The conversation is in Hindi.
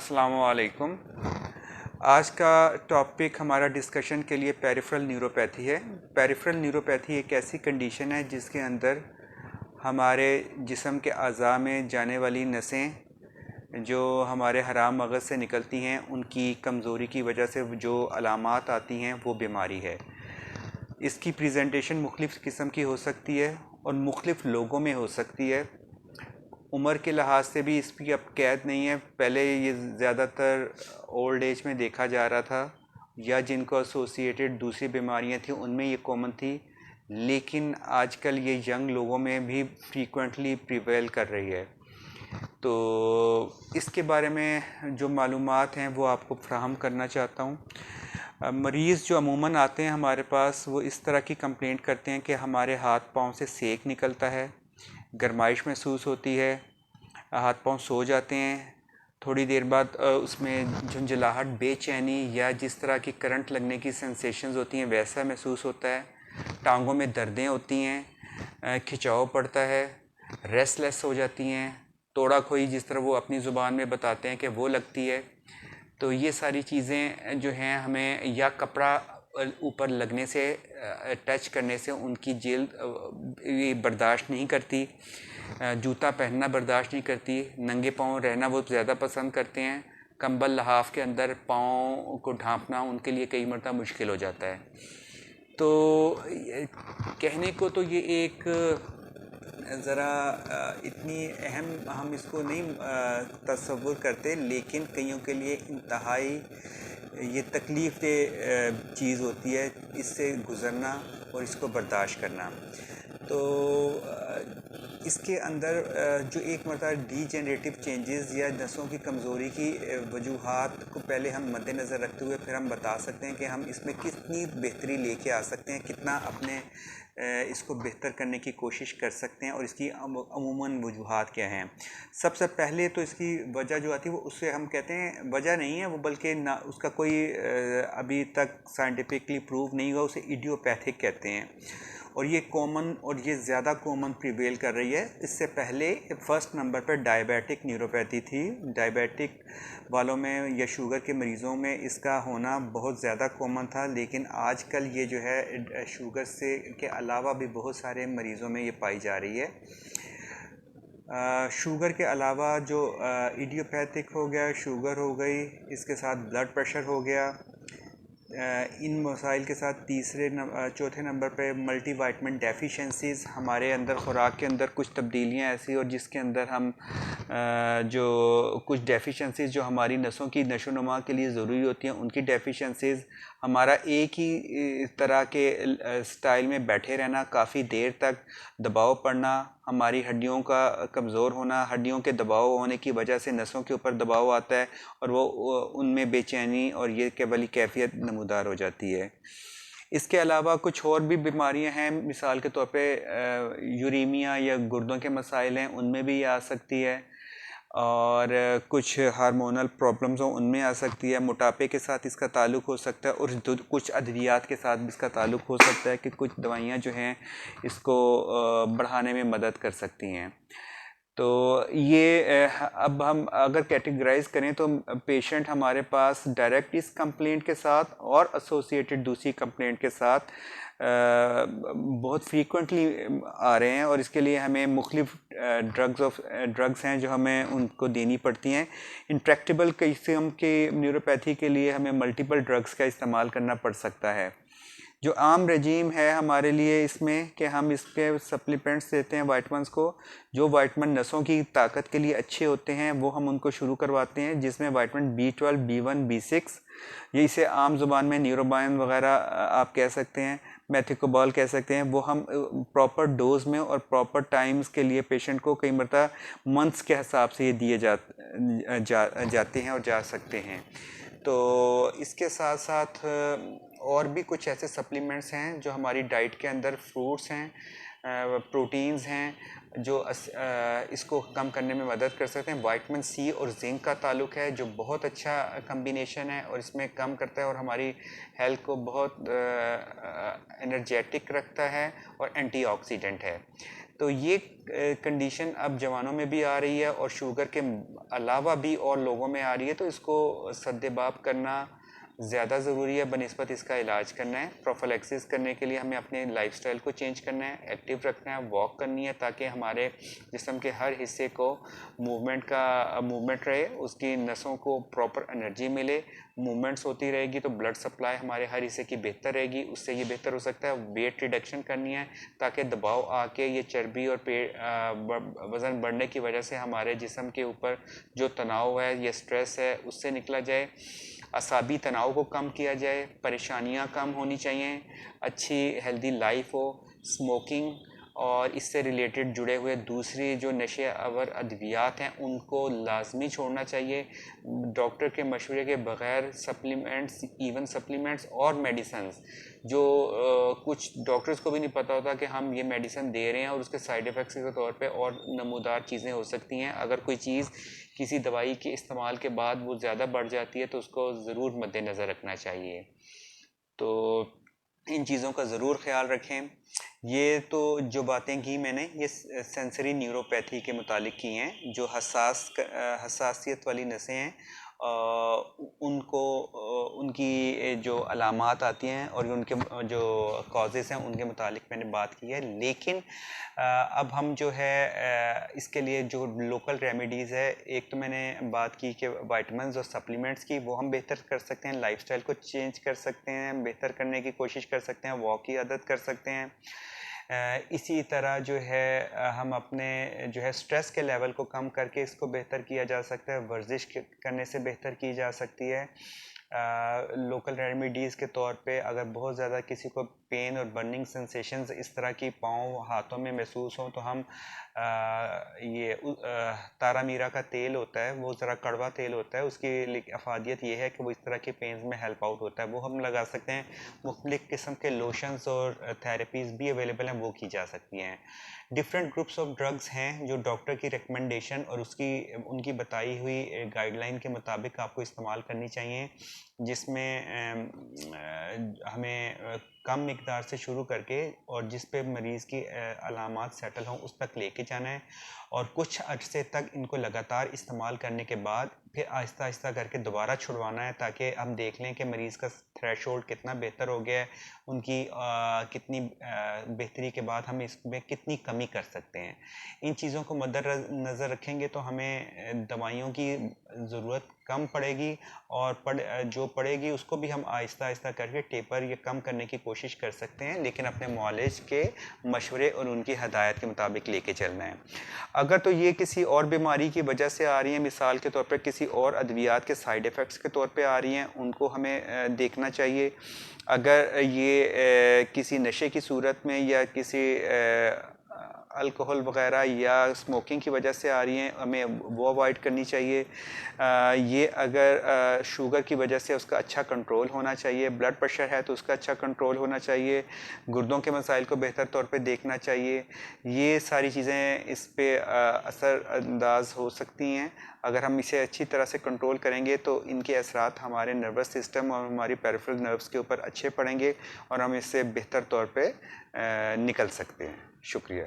अस्सलामु अलैकुम। आज का टॉपिक हमारा डिस्कशन के लिए पेरिफेरल न्यूरोपैथी है। पेरिफेरल न्यूरोपैथी एक ऐसी कंडीशन है जिसके अंदर हमारे जिस्म के अज़ा में जाने वाली नसें जो हमारे हराम मगज़ से निकलती हैं, उनकी कमज़ोरी की वजह से जो अलामात आती हैं वो बीमारी है। इसकी प्रेजेंटेशन मुख्तलिफ़ किस्म की हो सकती है और मुख्तलिफ़ लोगों में हो सकती है। उम्र के लिहाज से भी इसकी अब कैद नहीं है। पहले ये ज़्यादातर ओल्ड एज में देखा जा रहा था या जिनको एसोसिएटेड दूसरी बीमारियां थी उनमें ये कॉमन थी, लेकिन आजकल ये यंग लोगों में भी फ्रीक्वेंटली प्रिवेल कर रही है। तो इसके बारे में जो मालूमात हैं वो आपको फ्राहम करना चाहता हूँ। मरीज़ जो अमूमन आते हैं हमारे पास, वो इस तरह की कंप्लेंट करते हैं कि हमारे हाथ पाँव से सेक निकलता है, गर्माइश महसूस होती है, हाथ पाँव सो जाते हैं, थोड़ी देर बाद उसमें झुंझलाहट, बेचैनी या जिस तरह की करंट लगने की सेंसेशंस होती हैं वैसा महसूस होता है। टांगों में दर्दें होती हैं, खिंचाव पड़ता है, रेस्टलेस हो जाती हैं, तोड़ा खोई जिस तरह वो अपनी ज़ुबान में बताते हैं कि वो लगती है। तो ये सारी चीज़ें जो हैं हमें या कपड़ा ऊपर लगने से, टच करने से उनकी जिल्द ये बर्दाश्त नहीं करती, जूता पहनना बर्दाश्त नहीं करती, नंगे पाँव रहना वो ज़्यादा पसंद करते हैं, कंबल लहाफ के अंदर पाँव को ढांपना उनके लिए कई मरतबा मुश्किल हो जाता है। तो कहने को तो ये एक ज़रा इतनी अहम हम इसको नहीं तसव्वुर करते, लेकिन कईयों के लिए इंतहाई ये तकलीफ़ दे चीज़ होती है इससे गुज़रना और इसको बर्दाश्त करना। तो इसके अंदर जो एक मतलब डीजेनरेटिव चेंजेस या नसों की कमज़ोरी की वजूहात को पहले हम मद्देनज़र रखते हुए फिर हम बता सकते हैं कि हम इसमें कितनी बेहतरी लेके आ सकते हैं, कितना अपने इसको बेहतर करने की कोशिश कर सकते हैं और इसकी अमूमन वजूहात क्या हैं। सबसे पहले तो इसकी वजह जो आती है वो उससे हम कहते हैं वजह नहीं है वो, बल्कि ना उसका कोई अभी तक साइंटिफिकली प्रूव नहीं हुआ, उसे इडियोपैथिक कहते हैं और ये कॉमन और ये ज़्यादा कॉमन प्रिवेल कर रही है। इससे पहले फर्स्ट नंबर पर डायबिटिक न्यूरोपैथी थी। डायबिटिक वालों में या शुगर के मरीज़ों में इसका होना बहुत ज़्यादा कॉमन था, लेकिन आजकल ये जो है शुगर से के अलावा भी बहुत सारे मरीज़ों में ये पाई जा रही है। शुगर के अलावा जो इडियोपैथिक हो गया, शुगर हो गई, इसके साथ ब्लड प्रेशर हो गया, इन मसाइल के साथ चौथे नंबर पे मल्टीवाइटमिन डेफिशिएंसीज़, हमारे अंदर ख़ुराक के अंदर कुछ तब्दीलियां ऐसी और जिसके अंदर हम जो कुछ डेफिशिएंसीज़ जो हमारी नसों की नशोनुमा के लिए ज़रूरी होती हैं उनकी डेफिशिएंसीज़, हमारा एक ही तरह के स्टाइल में बैठे रहना, काफ़ी देर तक दबाव पड़ना, हमारी हड्डियों का कमज़ोर होना, हड्डियों के दबाव होने की वजह से नसों के ऊपर दबाव आता है और वो उनमें बेचैनी और ये केवल कैफियत नमूदार हो जाती है। इसके अलावा कुछ और भी बीमारियां हैं, मिसाल के तौर पे यूरीमिया या गुर्दों के मसाइल हैं, उनमें भी ये आ सकती है और कुछ हार्मोनल प्रॉब्लम्स हों उनमें आ सकती है। मोटापे के साथ इसका ताल्लुक़ हो सकता है और कुछ अद्वियात के साथ भी इसका ताल्लुक़ हो सकता है कि कुछ दवाइयाँ जो हैं इसको बढ़ाने में मदद कर सकती हैं। तो ये अब हम अगर कैटेगराइज करें तो पेशेंट हमारे पास डायरेक्ट इस कंप्लेंट के साथ और एसोसिएटेड दूसरी कंप्लेंट के साथ बहुत फ्रीक्वेंटली आ रहे हैं और इसके लिए हमें मुख्तलिफ ड्रग्स हैं जो हमें उनको देनी पड़ती हैं। इंट्रैक्टेबल किस्म के न्यूरोपैथी के लिए हमें मल्टीपल ड्रग्स का इस्तेमाल करना पड़ सकता है। जो आम रजीम है हमारे लिए इसमें कि हम इसके सप्लीमेंट्स देते हैं वाइटमिन्स को, जो वाइटमिन नसों की ताकत के लिए अच्छे होते हैं वो हम उनको शुरू करवाते हैं, जिसमें वाइटमिन B12, B1, B6, ये इसे आम ज़ुबान में न्यूरोबाइन वगैरह आप कह सकते हैं, मेथिकोबाल कह सकते हैं, वो हम प्रॉपर डोज में और प्रॉपर टाइम्स के लिए पेशेंट को कई मरतबा मंथ्स के हिसाब से ये दिए जाते हैं और जा सकते हैं। तो इसके साथ साथ और भी कुछ ऐसे सप्लीमेंट्स हैं जो हमारी डाइट के अंदर, फ्रूट्स हैं, प्रोटीन्स हैं जो इसको कम करने में मदद कर सकते हैं। विटामिन C और जिंक का ताल्लुक़ है जो बहुत अच्छा कम्बिनेशन है और इसमें कम करता है और हमारी हेल्थ को बहुत एनर्जेटिक रखता है और एंटीऑक्सीडेंट है। तो ये कंडीशन अब जवानों में भी आ रही है और शुगर के अलावा भी और लोगों में आ रही है, तो इसको सद्देबाप करना ज़्यादा ज़रूरी है बनिस्बत इसका इलाज करना है। प्रोफिलैक्सिस करने के लिए हमें अपने लाइफस्टाइल को चेंज करना है, एक्टिव रखना है, वॉक करनी है ताकि हमारे जिस्म के हर हिस्से को मूवमेंट रहे, उसकी नसों को प्रॉपर एनर्जी मिले। मूवमेंट्स होती रहेगी तो ब्लड सप्लाई हमारे हर हिस्से की बेहतर रहेगी, उससे ये बेहतर हो सकता है। वेट रिडक्शन करनी है ताकि दबाव आके ये चर्बी और वज़न बढ़ने की वजह से हमारे जिस्म के ऊपर जो तनाव है या स्ट्रेस है उससे निकला जाए। असाबी तनाव को कम किया जाए, परेशानियां कम होनी चाहिए, अच्छी हेल्दी लाइफ हो। स्मोकिंग और इससे रिलेटेड जुड़े हुए दूसरी जो नशे आवर अद्वियात हैं उनको लाजमी छोड़ना चाहिए। डॉक्टर के मशवरे के बग़ैर सप्लीमेंट्स और मेडिसिन्स जो कुछ डॉक्टर्स को भी नहीं पता होता कि हम ये मेडिसिन दे रहे हैं और उसके साइड इफ़ेक्ट्स के तौर पे और नमूदार चीज़ें हो सकती हैं। अगर कोई चीज़ किसी दवाई के इस्तेमाल के बाद वो ज़्यादा बढ़ जाती है तो उसको ज़रूर मद्देनज़र रखना चाहिए। तो इन चीज़ों का ज़रूर ख्याल रखें। ये तो जो बातें की मैंने ये सेंसरी न्यूरोपैथी के मुतालिक की हैं। जो हसासियत वाली नसें हैं उनको उनकी जो अलामात आती हैं और उनके जो कॉजेज़ हैं उनके मुतालिक मैंने बात की है। लेकिन अब हम जो है इसके लिए जो लोकल रेमेडीज़ है, एक तो मैंने बात की कि विटामिन्स और सप्लीमेंट्स की, वो हम बेहतर कर सकते हैं, लाइफस्टाइल को चेंज कर सकते हैं, बेहतर करने की कोशिश कर सकते हैं, वॉक की आदत कर सकते हैं। इसी तरह जो है हम अपने जो है स्ट्रेस के लेवल को कम करके इसको बेहतर किया जा सकता है, वर्जिश करने से बेहतर की जा सकती है। लोकल रेमेडीज़ के तौर पे अगर बहुत ज़्यादा किसी को पेन और बर्निंग सेंसेशंस इस तरह की पाँव हाथों में महसूस हों तो हम तारा मीरा का तेल होता है, वो ज़रा कड़वा तेल होता है, उसकी अफादियत ये है कि वो इस तरह के पेन्स में हेल्प आउट होता है, वो हम लगा सकते हैं। मुख्तलिफ़ किस्म के लोशंस और थेरेपीज़ भी अवेलेबल हैं, वो की जा सकती हैं। डिफरेंट ग्रुप्स ऑफ ड्रग्स हैं जो डॉक्टर की रिकमेंडेशन और उनकी बताई हुई गाइडलाइन के मुताबिक आपको इस्तेमाल करनी चाहिए, जिसमें हमें कम मिकदार से शुरू करके और जिस पे मरीज़ की अलामात सेटल हों उस तक लेके जाना है और कुछ अरसे तक इनको लगातार इस्तेमाल करने के बाद फिर आहिस्ता आहिस्ता करके दोबारा छुड़वाना है ताकि हम देख लें कि मरीज़ का थ्रेशोल्ड कितना बेहतर हो गया है, उनकी कितनी बेहतरी के बाद हम इसमें कितनी कमी कर सकते हैं। इन चीज़ों को मद्देनज़र रखेंगे तो हमें दवाइयों की ज़रूरत कम पड़ेगी और जो पड़ेगी उसको भी हम आहिस्ता आहिस्ता करके टेपर या कम करने की कोशिश कर सकते हैं, लेकिन अपने मुआलिज के मशवरे और उनकी हदायत के मुताबिक लेके चलना है। अगर तो ये किसी और बीमारी की वजह से आ रही हैं, मिसाल के तौर पर किसी और अद्वियात के साइड इफ़ेक्ट्स के तौर पे आ रही हैं, उनको हमें देखना चाहिए। अगर ये किसी नशे की सूरत में या किसी अल्कोहल वग़ैरह या स्मोकिंग की वजह से आ रही हैं, हमें वो अवॉइड करनी चाहिए। ये अगर शुगर की वजह से उसका अच्छा कंट्रोल होना चाहिए, ब्लड प्रेशर है तो उसका अच्छा कंट्रोल होना चाहिए, गुर्दों के मसाइल को बेहतर तौर पे देखना चाहिए। ये सारी चीज़ें इस पे असरअंदाज हो सकती हैं। अगर हम इसे अच्छी तरह से कंट्रोल करेंगे तो इनके असरात हमारे नर्वस सिस्टम और हमारी पेरिफेरल नर्व्स के ऊपर अच्छे पड़ेंगे और हम इससे बेहतर तौर पे निकल सकते हैं। शुक्रिया।